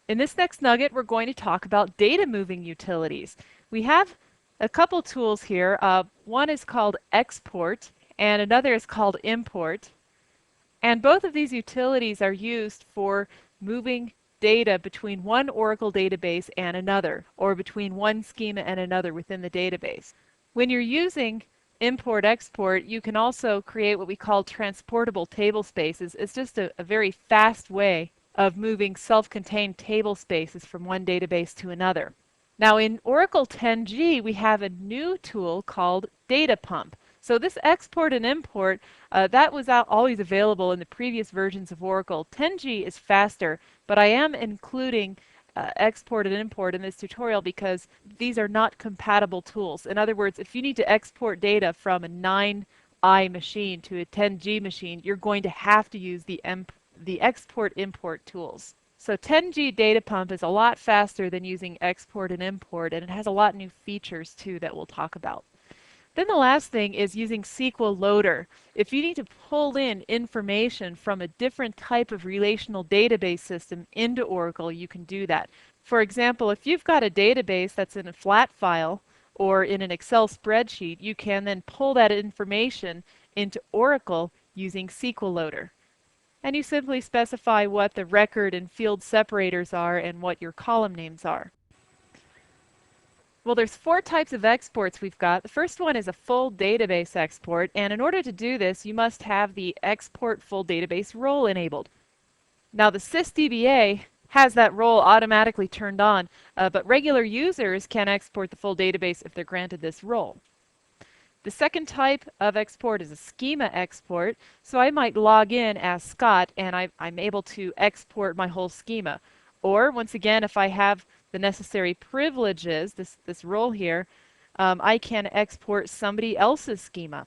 In this next nugget, we're going to talk about data moving utilities. We have a couple tools here. One is called export and another is called import. And both of these utilities are used for moving data between one Oracle database and another, or between one schema and another within the database. When you're using import-export, you can also create what we call transportable table spaces. It's just a very fast way of moving self-contained table spaces from one database to another. Now in Oracle 10G, we have a new tool called Data Pump. So this export and import, that was always available in the previous versions of Oracle. 10G is faster, but I am including export and import in this tutorial because these are not compatible tools. In other words, if you need to export data from a 9i machine to a 10G machine, you're going to have to use the export-import tools. So 10G Data Pump is a lot faster than using export and import, and it has a lot of new features too that we'll talk about. Then the last thing is using SQL Loader. If you need to pull in information from a different type of relational database system into Oracle, you can do that. For example, if you've got a database that's in a flat file or in an Excel spreadsheet, you can then pull that information into Oracle using SQL Loader. And you simply specify what the record and field separators are and what your column names are. Well, there's 4 types of exports we've got. The first one is a full database export, and in order to do this, you must have the export full database role enabled. Now, the sysdba has that role automatically turned on, but regular users can export the full database if they're granted this role. The second type of export is a schema export, so I might log in as Scott and I'm able to export my whole schema. Or, once again, if I have the necessary privileges, this role here, I can export somebody else's schema.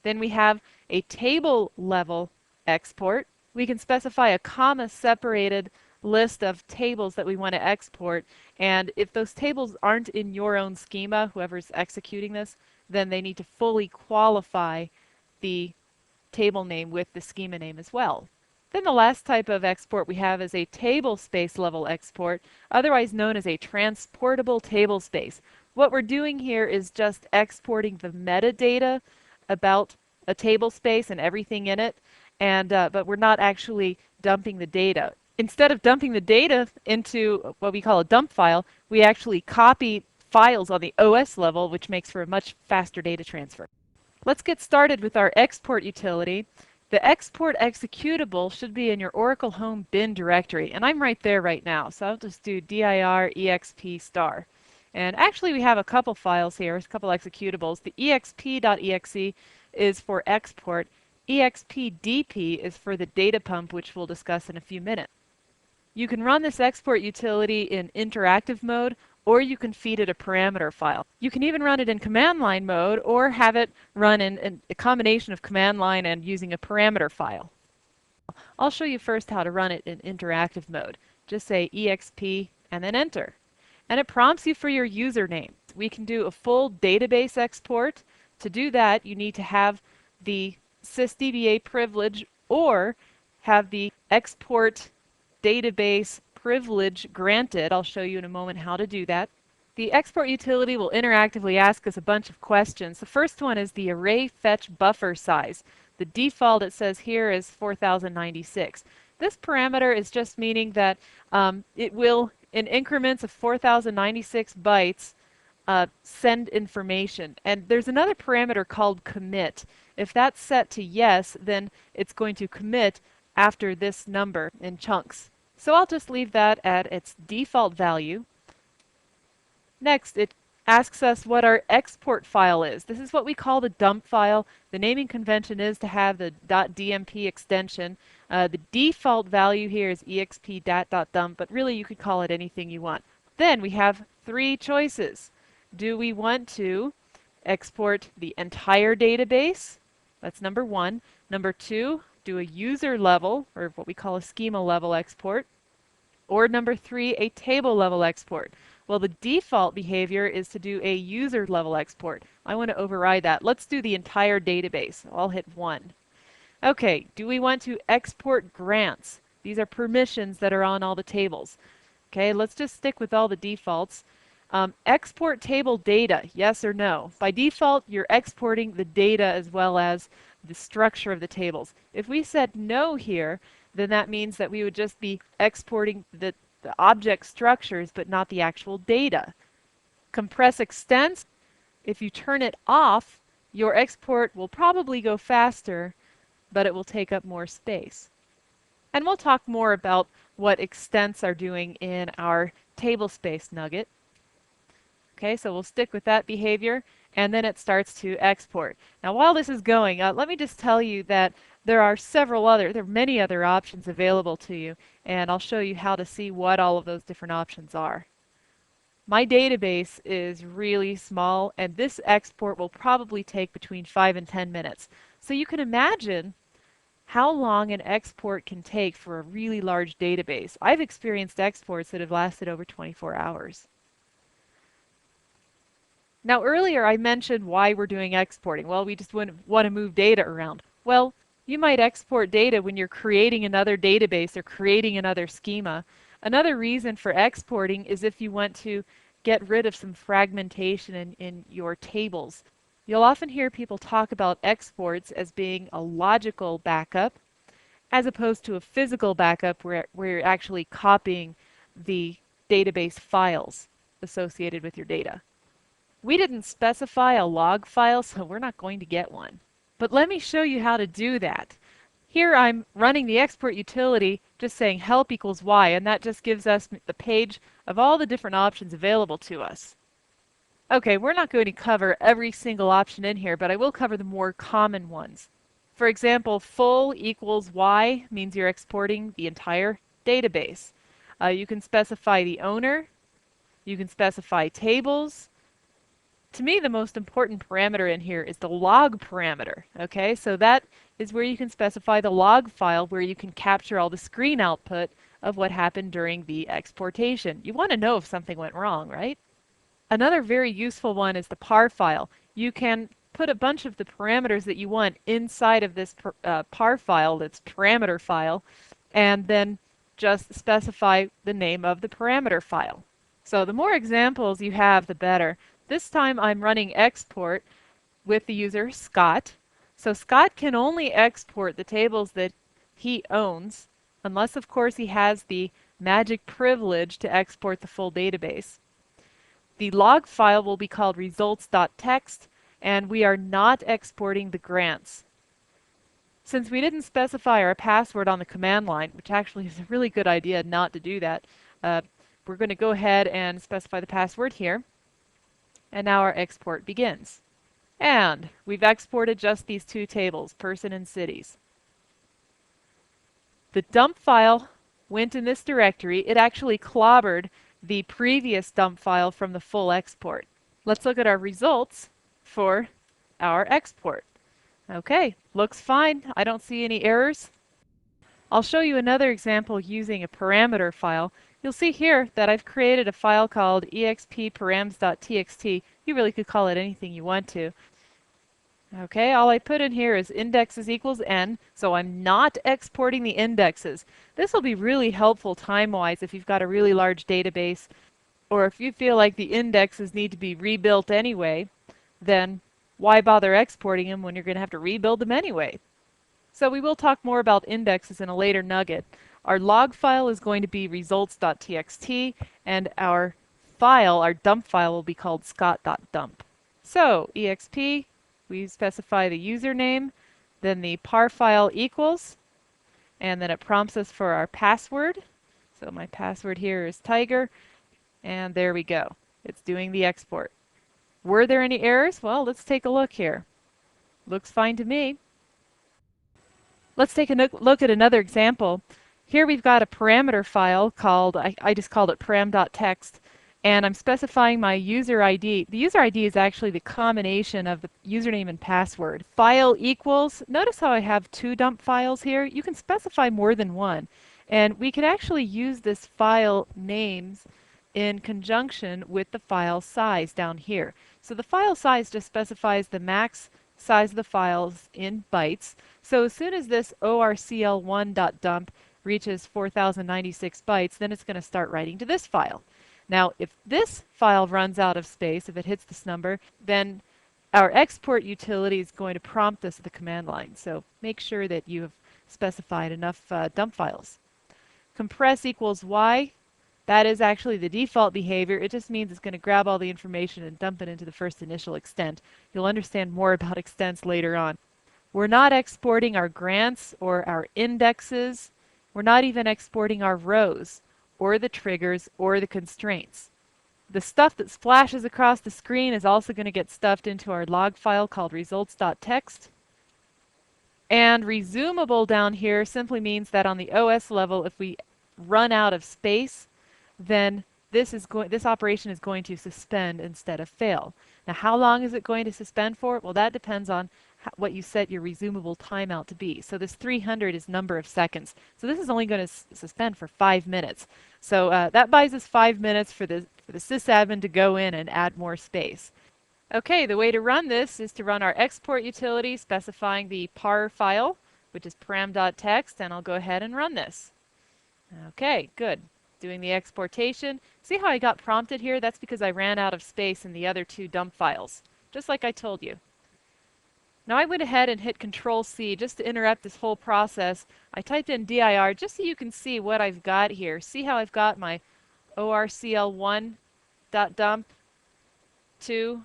Then we have a table level export. We can specify a comma-separated list of tables that we want to export, and if those tables aren't in your own schema, whoever's executing this, then they need to fully qualify the table name with the schema name as well. Then the last type of export we have is a table space level export, otherwise known as a transportable table space. What we're doing here is just exporting the metadata about a table space and everything in it, but we're not actually dumping the data. Instead of dumping the data into what we call a dump file, we actually copy files on the OS level, which makes for a much faster data transfer. Let's get started with our export utility. The export executable should be in your Oracle Home bin directory, and I'm right there right now, so I'll just do dir exp star. And actually we have a couple files here, a couple executables. The exp.exe is for export. expdp is for the data pump, which we'll discuss in a few minutes. You can run this export utility in interactive mode, or you can feed it a parameter file. You can even run it in command line mode or have it run in a combination of command line and using a parameter file. I'll show you first how to run it in interactive mode. Just say exp and then enter. And it prompts you for your username. We can do a full database export. To do that, you need to have the sysdba privilege or have the export database privilege granted. I'll show you in a moment how to do that. The export utility will interactively ask us a bunch of questions. The first one is the array fetch buffer size. The default it says here is 4096. This parameter is just meaning that it will, in increments of 4096 bytes, send information. And there's another parameter called commit. If that's set to yes, then it's going to commit after this number in chunks. So I'll just leave that at its default value. Next, it asks us what our export file is. This is what we call the dump file. The naming convention is to have the .dmp extension. The default value here is exp.dump, but really you could call it anything you want. Then we have 3 choices. Do we want to export the entire database? That's number 1. Number 2, do a user level, or what we call a schema level export. Or number 3, a table level export. Well, the default behavior is to do a user level export. I want to override that. Let's do the entire database. I'll hit 1. Okay, do we want to export grants? These are permissions that are on all the tables. Okay, let's just stick with all the defaults. Export table data, yes or no? By default, you're exporting the data as well as the structure of the tables. If we said no here, then that means that we would just be exporting the object structures but not the actual data. Compress extents, if you turn it off, your export will probably go faster, but it will take up more space. And we'll talk more about what extents are doing in our table space nugget. Okay, so we'll stick with that behavior, and then it starts to export. Now, while this is going, let me just tell you that there are many other options available to you, and I'll show you how to see what all of those different options are. My database is really small, and this export will probably take between 5 and 10 minutes. So you can imagine how long an export can take for a really large database. I've experienced exports that have lasted over 24 hours. Now earlier I mentioned why we're doing exporting. Well, we just want to move data around. Well, you might export data when you're creating another database or creating another schema. Another reason for exporting is if you want to get rid of some fragmentation in your tables. You'll often hear people talk about exports as being a logical backup as opposed to a physical backup where you're actually copying the database files associated with your data. We didn't specify a log file, so we're not going to get one. But let me show you how to do that. Here I'm running the export utility, just saying help equals y, and that just gives us the page of all the different options available to us. Okay, we're not going to cover every single option in here, but I will cover the more common ones. For example, full equals y means you're exporting the entire database. You can specify the owner, you can specify tables. To me, the most important parameter in here is the log parameter. Okay, so that is where you can specify the log file where you can capture all the screen output of what happened during the exportation. You want to know if something went wrong, right? Another very useful one is the par file. You can put a bunch of the parameters that you want inside of this par file, that's parameter file, and then just specify the name of the parameter file. So the more examples you have, the better. This time I'm running export with the user Scott. So Scott can only export the tables that he owns, unless of course he has the magic privilege to export the full database. The log file will be called results.txt, and we are not exporting the grants. Since we didn't specify our password on the command line, which actually is a really good idea not to do that, we're going to go ahead and specify the password here. And now our export begins. And we've exported just these two tables, person and cities. The dump file went in this directory. It actually clobbered the previous dump file from the full export. Let's look at our results for our export. Okay, looks fine. I don't see any errors. I'll show you another example using a parameter file. You'll see here that I've created a file called expparams.txt. You really could call it anything you want to. Okay, all I put in here is indexes equals n, so I'm not exporting the indexes. This will be really helpful time-wise if you've got a really large database, or if you feel like the indexes need to be rebuilt anyway, then why bother exporting them when you're going to have to rebuild them anyway? So we will talk more about indexes in a later nugget. Our log file is going to be results.txt, and our file, our dump file, will be called scott.dump. So exp, we specify the username, then the par file equals, and then it prompts us for our password. So my password here is tiger, and there we go. It's doing the export. Were there any errors? Well, let's take a look here. Looks fine to me. Let's take a look at another example. Here we've got a parameter file called, I just called it param.txt, and I'm specifying my user ID. The user ID is actually the combination of the username and password. File equals, notice how I have two dump files here? You can specify more than one. And we can actually use this file names in conjunction with the file size down here. So the file size just specifies the max size of the files in bytes. So as soon as this orcl1.dump reaches 4096 bytes, then it's going to start writing to this file. Now, if this file runs out of space, if it hits this number, then our export utility is going to prompt us at the command line. So make sure that you have specified enough dump files. Compress equals Y. That is actually the default behavior. It just means it's going to grab all the information and dump it into the first initial extent. You'll understand more about extents later on. We're not exporting our grants or our indexes. We're not even exporting our rows or the triggers or the constraints. The stuff that splashes across the screen is also going to get stuffed into our log file called results.txt. And resumable down here simply means that on the OS level, if we run out of space, then this operation is going to suspend instead of fail. Now, how long is it going to suspend for? Well, that depends on what you set your resumable timeout to be. So this 300 is number of seconds. So this is only going to suspend for 5 minutes. So that buys us 5 minutes for the sysadmin to go in and add more space. Okay, the way to run this is to run our export utility specifying the par file, which is param.txt, and I'll go ahead and run this. Okay, good. Doing the exportation. See how I got prompted here? That's because I ran out of space in the other two dump files, just like I told you. Now I went ahead and hit Control-C just to interrupt this whole process. I typed in dir just so you can see what I've got here. See how I've got my orcl1.dump 2,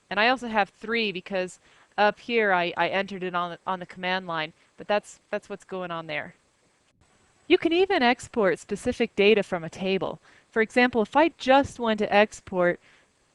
and I also have 3 because up here I entered it on the command line, but that's what's going on there. You can even export specific data from a table. For example, if I just want to export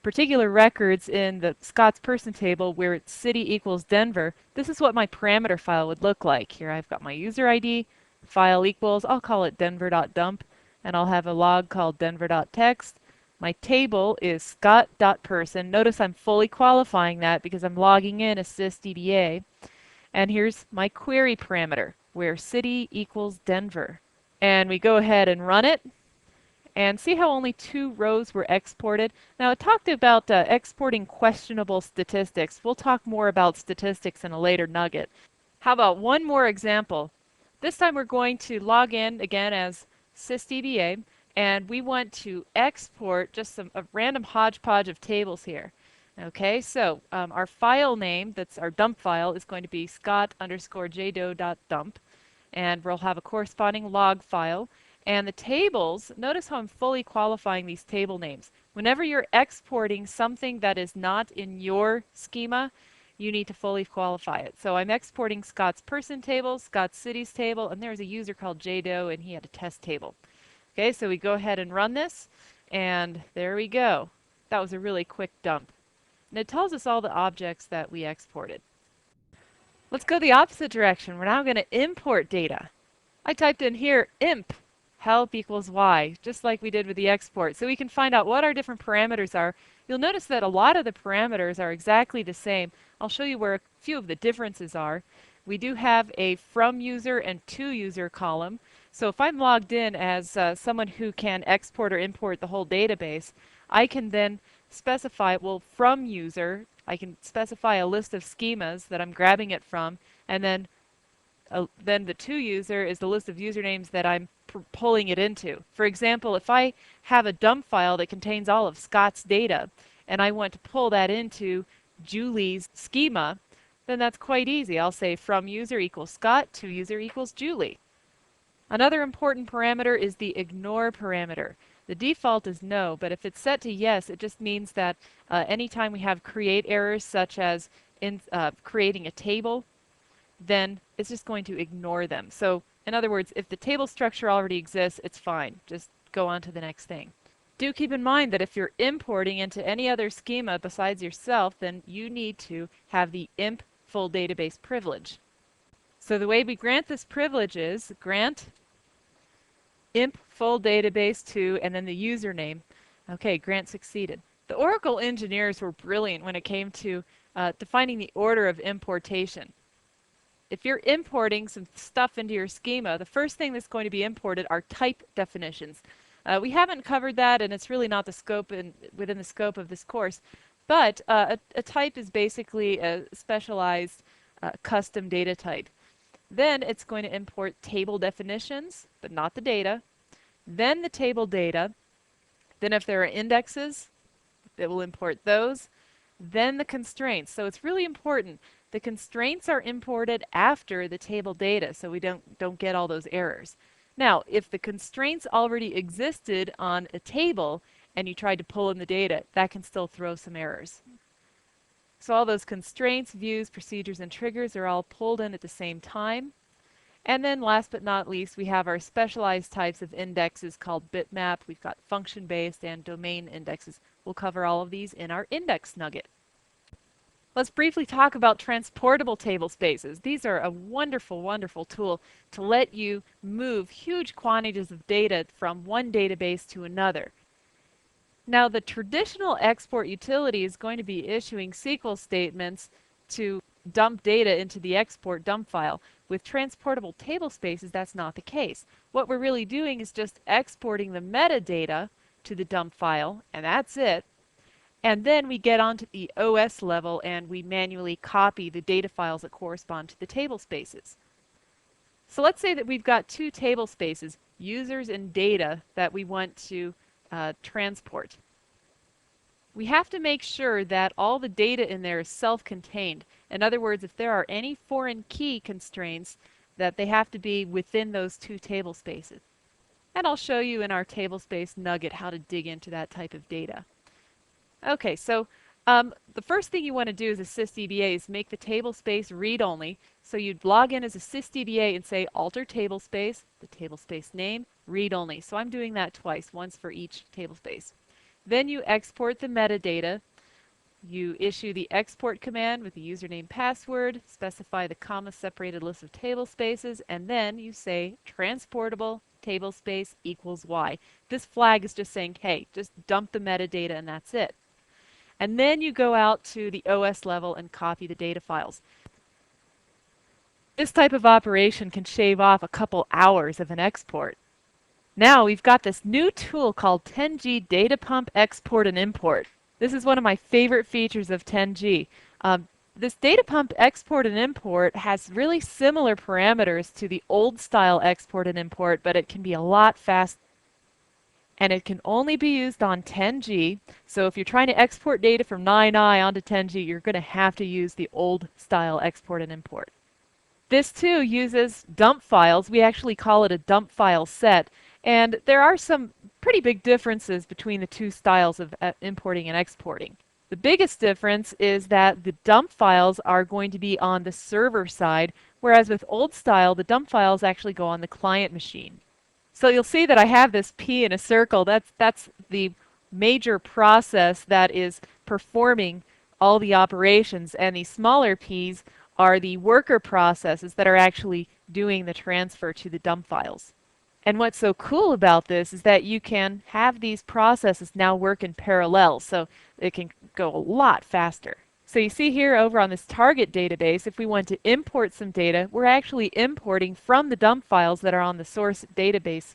particular records in the Scott's person table where it's city equals Denver, this is what my parameter file would look like. Here I've got my user ID, file equals, I'll call it denver.dump, and I'll have a log called denver.txt. My table is scott.person. Notice I'm fully qualifying that because I'm logging in as sysdba. And here's my query parameter, where city equals Denver. And we go ahead and run it. And see how only 2 rows were exported? Now, it talked about exporting questionable statistics. We'll talk more about statistics in a later nugget. How about one more example? This time we're going to log in again as sysdba, and we want to export just a random hodgepodge of tables here. Okay, so our file name, that's our dump file, is going to be scott_jdo.dump, and we'll have a corresponding log file. And the tables, notice how I'm fully qualifying these table names. Whenever you're exporting something that is not in your schema, you need to fully qualify it. So I'm exporting Scott's person table, Scott's cities table, and there's a user called JDo, and he had a test table. Okay, so we go ahead and run this, and there we go. That was a really quick dump. And it tells us all the objects that we exported. Let's go the opposite direction. We're now going to import data. I typed in here imp help equals y, just like we did with the export. So we can find out what our different parameters are. You'll notice that a lot of the parameters are exactly the same. I'll show you where a few of the differences are. We do have a from user and to user column. So if I'm logged in as someone who can export or import the whole database, I can then specify, well, from user, I can specify a list of schemas that I'm grabbing it from, and then the to user is the list of usernames that I'm pulling it into. For example, if I have a dump file that contains all of Scott's data, and I want to pull that into Julie's schema, then that's quite easy. I'll say from user equals Scott, to user equals Julie. Another important parameter is the ignore parameter. The default is no, but if it's set to yes, it just means that anytime we have create errors, such as in creating a table, then it's just going to ignore them. So in other words, if the table structure already exists, it's fine. Just go on to the next thing. Do keep in mind that if you're importing into any other schema besides yourself, then you need to have the imp full database privilege. So the way we grant this privilege is grant imp full database to, and then the username. Okay, grant succeeded. The Oracle engineers were brilliant when it came to defining the order of importation. If you're importing some stuff into your schema, the first thing that's going to be imported are type definitions. We haven't covered that, and it's really not the scope within the scope of this course. But a type is basically a specialized custom data type. Then it's going to import table definitions, but not the data. Then the table data. Then if there are indexes, it will import those. Then the constraints. So it's really important. The constraints are imported after the table data, so we don't get all those errors. Now, if the constraints already existed on a table and you tried to pull in the data, that can still throw some errors. So all those constraints, views, procedures, and triggers are all pulled in at the same time. And then last but not least, we have our specialized types of indexes called bitmap. We've got function-based and domain indexes. We'll cover all of these in our index nugget. Let's briefly talk about transportable table spaces. These are a wonderful, wonderful tool to let you move huge quantities of data from one database to another. Now, the traditional export utility is going to be issuing SQL statements to dump data into the export dump file. With transportable table spaces, that's not the case. What we're really doing is just exporting the metadata to the dump file, and that's it. And then we get onto the OS level and we manually copy the data files that correspond to the table spaces. So let's say that we've got two table spaces, users and data, that we want to transport. We have to make sure that all the data in there is self-contained. In other words, if there are any foreign key constraints, that they have to be within those two table spaces. And I'll show you in our table space nugget how to dig into that type of data. Okay, so the first thing you want to do as a sysdba is make the table space read-only. So you'd log in as a sysdba and say alter table space, the table space name, read-only. So I'm doing that twice, once for each table space. Then you export the metadata. You issue the export command with the username password, specify the comma-separated list of table spaces, and then you say transportable table space equals Y. This flag is just saying, hey, just dump the metadata and that's it. And then you go out to the OS level and copy the data files. This type of operation can shave off a couple hours of an export. Now we've got this new tool called 10G Data Pump Export and Import. This is one of my favorite features of 10G. This data pump export and import has really similar parameters to the old style export and import, but it can be a lot faster. And it can only be used on 10G. So if you're trying to export data from 9i onto 10G, you're going to have to use the old style export and import. This too uses dump files. We actually call it a dump file set. And there are some pretty big differences between the two styles of importing and exporting. The biggest difference is that the dump files are going to be on the server side, whereas with old style, the dump files actually go on the client machine. So you'll see that I have this P in a circle. That's the major process that is performing all the operations, and the smaller P's are the worker processes that are actually doing the transfer to the dump files. And what's so cool about this is that you can have these processes now work in parallel, so it can go a lot faster. So you see here over on this target database, if we want to import some data, we're actually importing from the dump files that are on the source database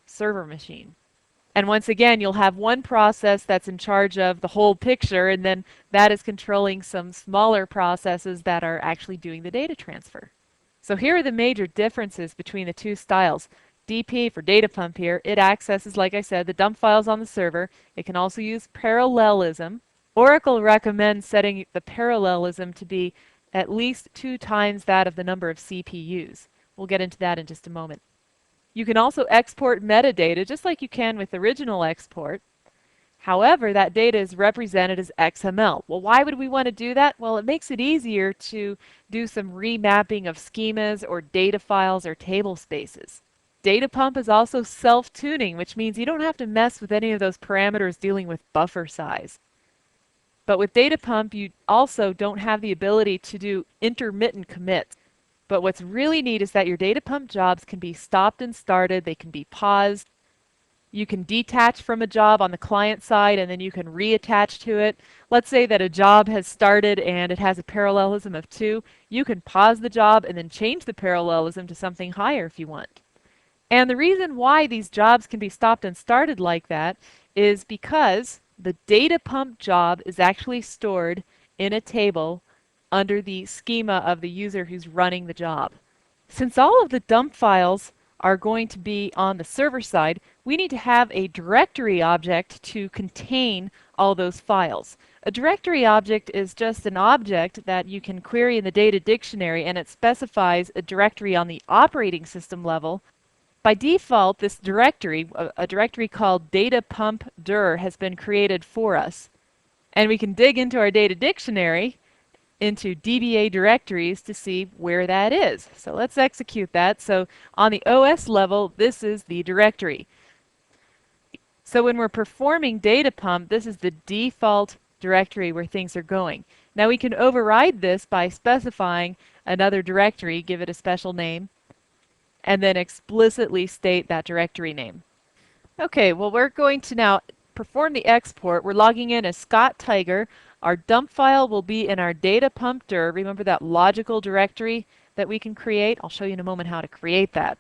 server machine. And once again, you'll have one process that's in charge of the whole picture, and then that is controlling some smaller processes that are actually doing the data transfer. So here are the major differences between the two styles. DP for data pump here, it accesses, like I said, the dump files on the server. It can also use parallelism. Oracle recommends setting the parallelism to be at least 2 times that of the number of CPUs. We'll get into that in just a moment. You can also export metadata just like you can with original export. However, that data is represented as XML. Well, why would we want to do that? Well, it makes it easier to do some remapping of schemas or data files or table spaces. Data pump is also self-tuning, which means you don't have to mess with any of those parameters dealing with buffer size. But with data pump, you also don't have the ability to do intermittent commits. But what's really neat is that your data pump jobs can be stopped and started, they can be paused. You can detach from a job on the client side and then you can reattach to it. Let's say that a job has started and it has a parallelism of 2. You can pause the job and then change the parallelism to something higher if you want. And the reason why these jobs can be stopped and started like that is because the data pump job is actually stored in a table under the schema of the user who's running the job. Since all of the dump files are going to be on the server side, we need to have a directory object to contain all those files. A directory object is just an object that you can query in the data dictionary, and it specifies a directory on the operating system level. By default, this directory, a directory called data pump dir, has been created for us. And we can dig into our data dictionary, into DBA directories, to see where that is. So let's execute that. So on the OS level, this is the directory. So when we're performing data pump, this is the default directory where things are going. Now we can override this by specifying another directory, give it a special name, and then explicitly state that directory name. Okay, well, we're going to now perform the export. We're logging in as Scott Tiger. Our dump file will be in our data pump dir. Remember that logical directory that we can create? I'll show you in a moment how to create that.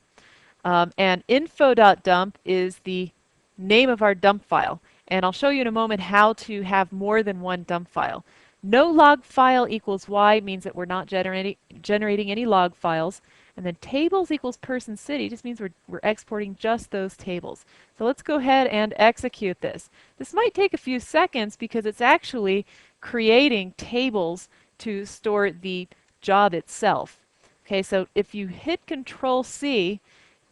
And info.dump is the name of our dump file. And I'll show you in a moment how to have more than one dump file. No log file equals y means that we're not generating any log files. And then tables equals person city just means we're exporting just those tables. So let's go ahead and execute this. This might take a few seconds because it's actually creating tables to store the job itself. Okay, so if you hit Control C,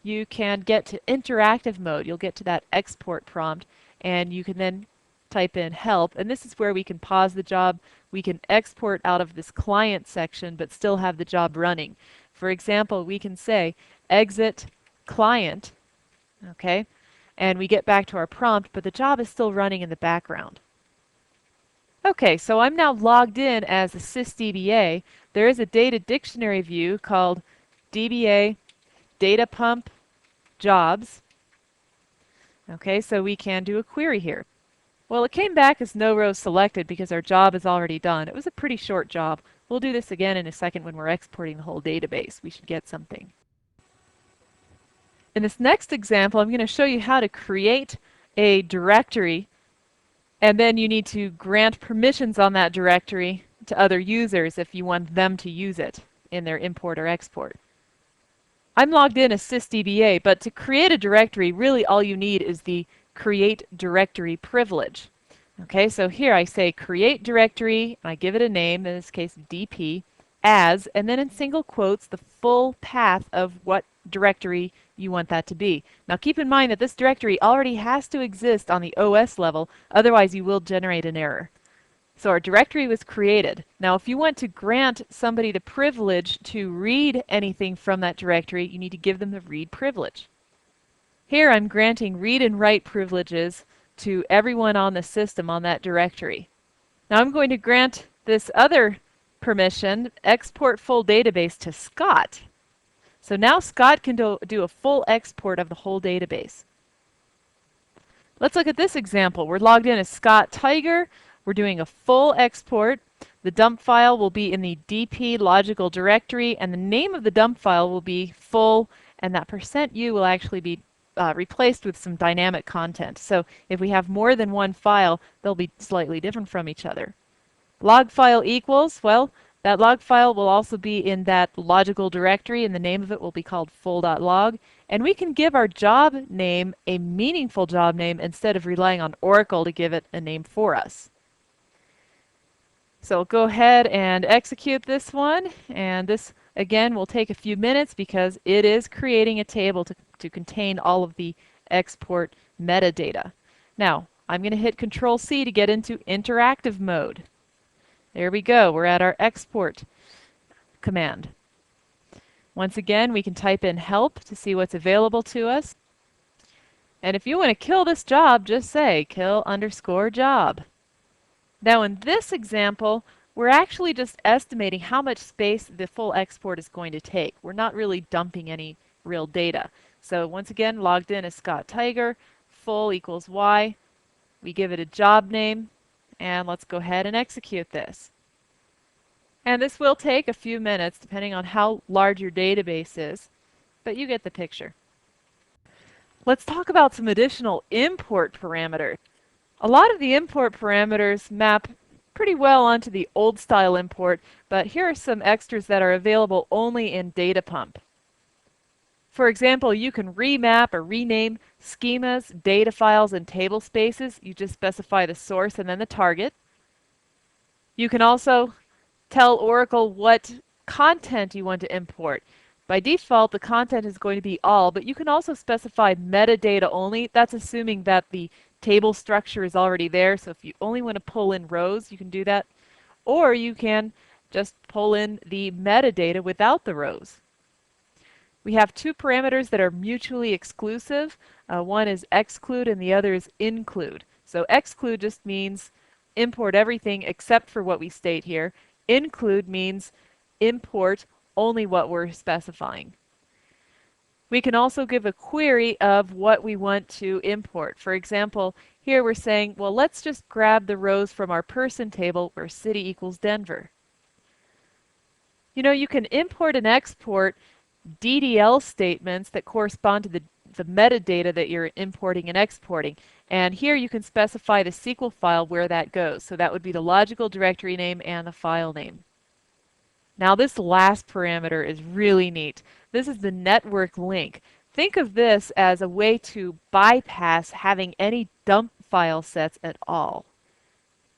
you can get to interactive mode. You'll get to that export prompt, and you can then type in help, and this is where we can pause the job. We can export out of this client section but still have the job running. For example, we can say exit client, okay, and we get back to our prompt, but the job is still running in the background. Okay, so I'm now logged in as a sysdba. There is a data dictionary view called DBA data pump jobs. Okay, so we can do a query here. Well, it came back as no rows selected because our job is already done. It was a pretty short job. We'll do this again in a second when we're exporting the whole database. We should get something. In this next example, I'm going to show you how to create a directory, and then you need to grant permissions on that directory to other users if you want them to use it in their import or export. I'm logged in as sysdba, but to create a directory, really all you need is the create directory privilege. Okay, so here I say create directory, and I give it a name, in this case DP, as, and then in single quotes, the full path of what directory you want that to be. Now keep in mind that this directory already has to exist on the OS level, otherwise you will generate an error. So our directory was created. Now if you want to grant somebody the privilege to read anything from that directory, you need to give them the read privilege. Here I'm granting read and write privileges to everyone on the system on that directory. Now I'm going to grant this other permission, export full database, to Scott. So now Scott can do a full export of the whole database. Let's look at this example. We're logged in as Scott Tiger. We're doing a full export. The dump file will be in the DP logical directory, and the name of the dump file will be full, and that %u will actually be replaced with some dynamic content. So if we have more than one file, they'll be slightly different from each other. Log file equals, well, that log file will also be in that logical directory, and the name of it will be called full.log. And we can give our job name a meaningful job name instead of relying on Oracle to give it a name for us. So we'll go ahead and execute this one, and this again will take a few minutes because it is creating a table to contain all of the export metadata. Now, I'm going to hit Control C to get into interactive mode. There we go, we're at our export command. Once again, we can type in help to see what's available to us. And if you want to kill this job, just say kill_job. Now in this example, we're actually just estimating how much space the full export is going to take. We're not really dumping any real data. So once again, logged in as Scott Tiger, full equals y. We give it a job name, and let's go ahead and execute this. And this will take a few minutes depending on how large your database is, but you get the picture. Let's talk about some additional import parameters. A lot of the import parameters map pretty well onto the old style import, but here are some extras that are available only in data pump. For example, you can remap or rename schemas, data files, and table spaces. You just specify the source and then the target. You can also tell Oracle what content you want to import. By default, the content is going to be all, but you can also specify metadata only. That's assuming that the table structure is already there. So if you only want to pull in rows, you can do that. Or you can just pull in the metadata without the rows. We have two parameters that are mutually exclusive. One is exclude and the other is include. So exclude just means import everything except for what we state here. Include means import only what we're specifying. We can also give a query of what we want to import. For example, here we're saying, well, let's just grab the rows from our person table where city equals Denver. You know, you can import and export DDL statements that correspond to the metadata that you're importing and exporting. And here you can specify the SQL file where that goes. So that would be the logical directory name and the file name. Now this last parameter is really neat. This is the network link. Think of this as a way to bypass having any dump file sets at all.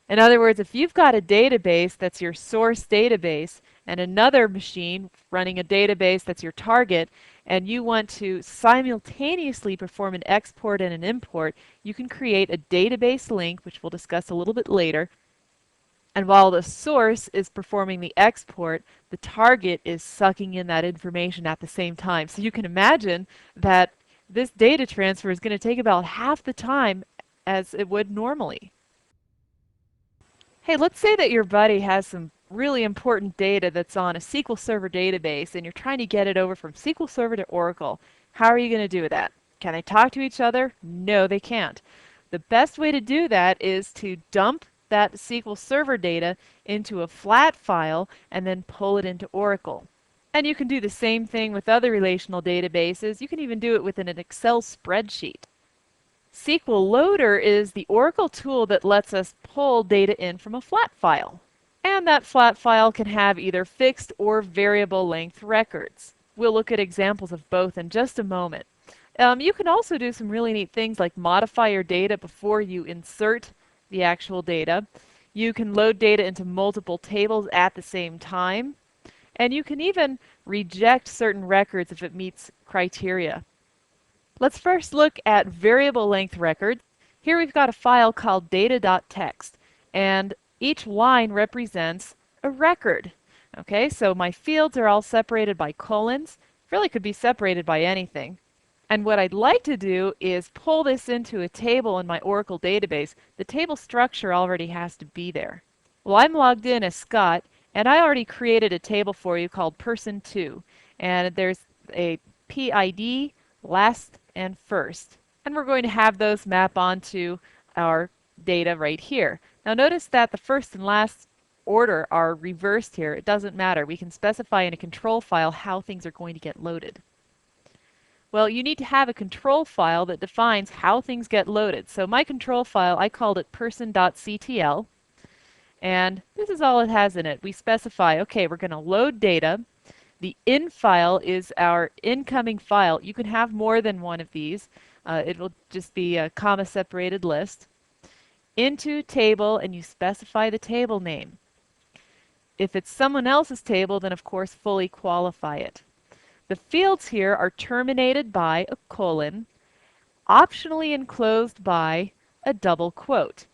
In other words, if you've got a database that's your source database and another machine running a database that's your target, and you want to simultaneously perform an export and an import, you can create a database link, which we'll discuss a little bit later. And while the source is performing the export, the target is sucking in that information at the same time. So you can imagine that this data transfer is going to take about half the time as it would normally. Hey, let's say that your buddy has some really important data that's on a SQL Server database and you're trying to get it over from SQL Server to Oracle. How are you going to do that? Can they talk to each other? No, they can't. The best way to do that is to dump that SQL Server data into a flat file and then pull it into Oracle. And you can do the same thing with other relational databases. You can even do it within an Excel spreadsheet. SQL Loader is the Oracle tool that lets us pull data in from a flat file. And that flat file can have either fixed or variable length records. We'll look at examples of both in just a moment. You can also do some really neat things like modify your data before you insert the actual data. You can load data into multiple tables at the same time. And you can even reject certain records if it meets criteria. Let's first look at variable length records. Here we've got a file called data.txt, and each line represents a record. Okay, so my fields are all separated by colons. Really could be separated by anything. And what I'd like to do is pull this into a table in my Oracle database. The table structure already has to be there. Well, I'm logged in as Scott, and I already created a table for you called person2. And there's a PID, last and first. And we're going to have those map onto our data right here. Now notice that the first and last order are reversed here. It doesn't matter. We can specify in a control file how things are going to get loaded. Well, you need to have a control file that defines how things get loaded. So my control file, I called it person.ctl. And this is all it has in it. We specify, okay, we're going to load data. The in file is our incoming file. You can have more than one of these. It will just be a comma-separated list. Into table, and you specify the table name. If it's someone else's table, then of course fully qualify it. The fields here are terminated by a colon, optionally enclosed by a double quote.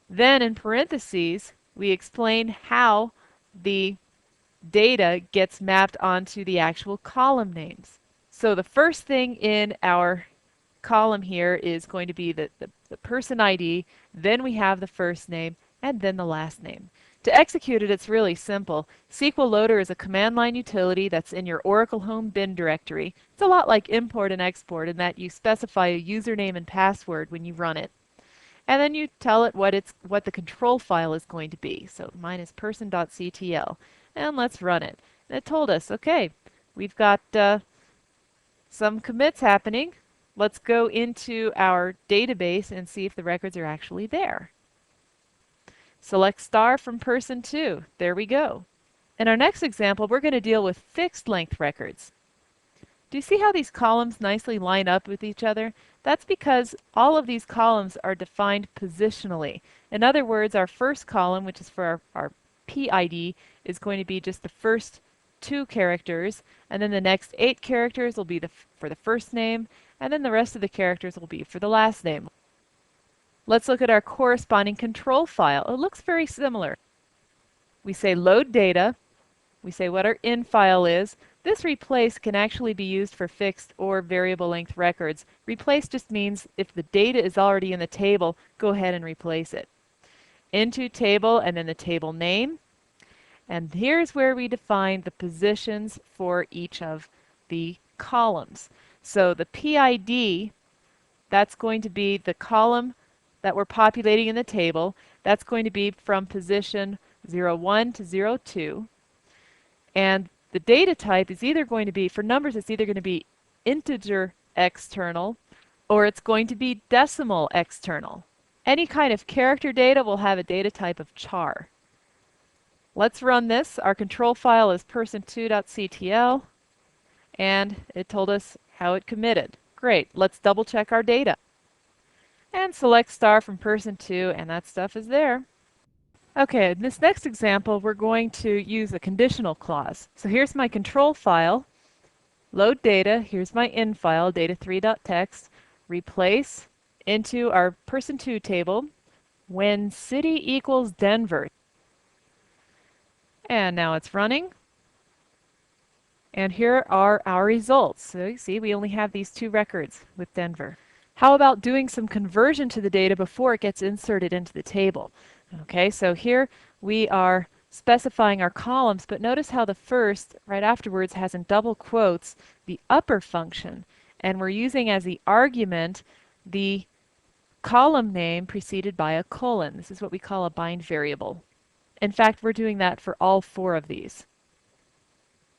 Then in parentheses, we explain how the data gets mapped onto the actual column names. So the first thing in our column here is going to be the person ID, then we have the first name, and then the last name. To execute it, it's really simple. SQL Loader is a command line utility that's in your Oracle Home bin directory. It's a lot like import and export in that you specify a username and password when you run it. And then you tell it what the control file is going to be. So mine is person.ctl. And let's run it. And it told us, okay, we've got some commits happening. Let's go into our database and see if the records are actually there. Select star from person2. There we go. In our next example, we're going to deal with fixed length records. Do you see how these columns nicely line up with each other? That's because all of these columns are defined positionally. In other words, our first column, which is for our PID, is going to be just the first 2 characters, and then the next 8 characters will be for the first name, and then the rest of the characters will be for the last name. Let's look at our corresponding control file. It looks very similar. We say load data. We say what our in file is. This replace can actually be used for fixed or variable length records. Replace just means if the data is already in the table, go ahead and replace it. Into table and then the table name. And here's where we define the positions for each of the columns. So the PID, that's going to be the column that we're populating in the table. That's going to be from position 01 to 02. And the data type is either going to be, for numbers, it's either going to be integer external or it's going to be decimal external. Any kind of character data will have a data type of char. Let's run this. Our control file is person2.ctl, and it told us how it committed. Great. Let's double check our data. And select star from person2, and that stuff is there. Okay, in this next example, we're going to use a conditional clause. So here's my control file, load data, here's my in file, data3.txt, replace into our person2 table when city equals Denver. And now it's running. And here are our results. So you see, we only have these 2 records with Denver. How about doing some conversion to the data before it gets inserted into the table? Okay, so here we are specifying our columns, but notice how the first, right afterwards, has in double quotes the upper function. And we're using as the argument the column name preceded by a colon. This is what we call a bind variable. In fact, we're doing that for all 4 of these.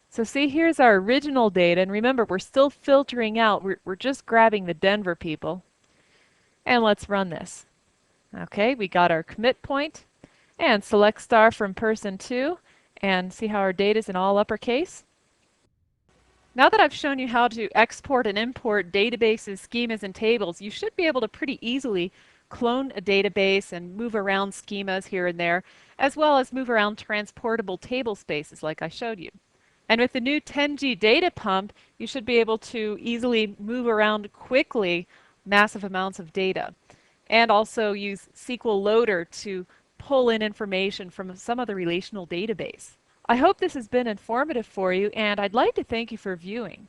So see, here's our original data, and remember, we're still filtering out. We're just grabbing the Denver people. And let's run this. Okay, we got our commit point, and select star from person2, and see how our data is in all uppercase. Now that I've shown you how to export and import databases, schemas, and tables, you should be able to pretty easily clone a database and move around schemas here and there, as well as move around transportable table spaces like I showed you. And with the new 10G data pump, you should be able to easily move around quickly massive amounts of data. And also use SQL Loader to pull in information from some other relational database. I hope this has been informative for you, and I'd like to thank you for viewing.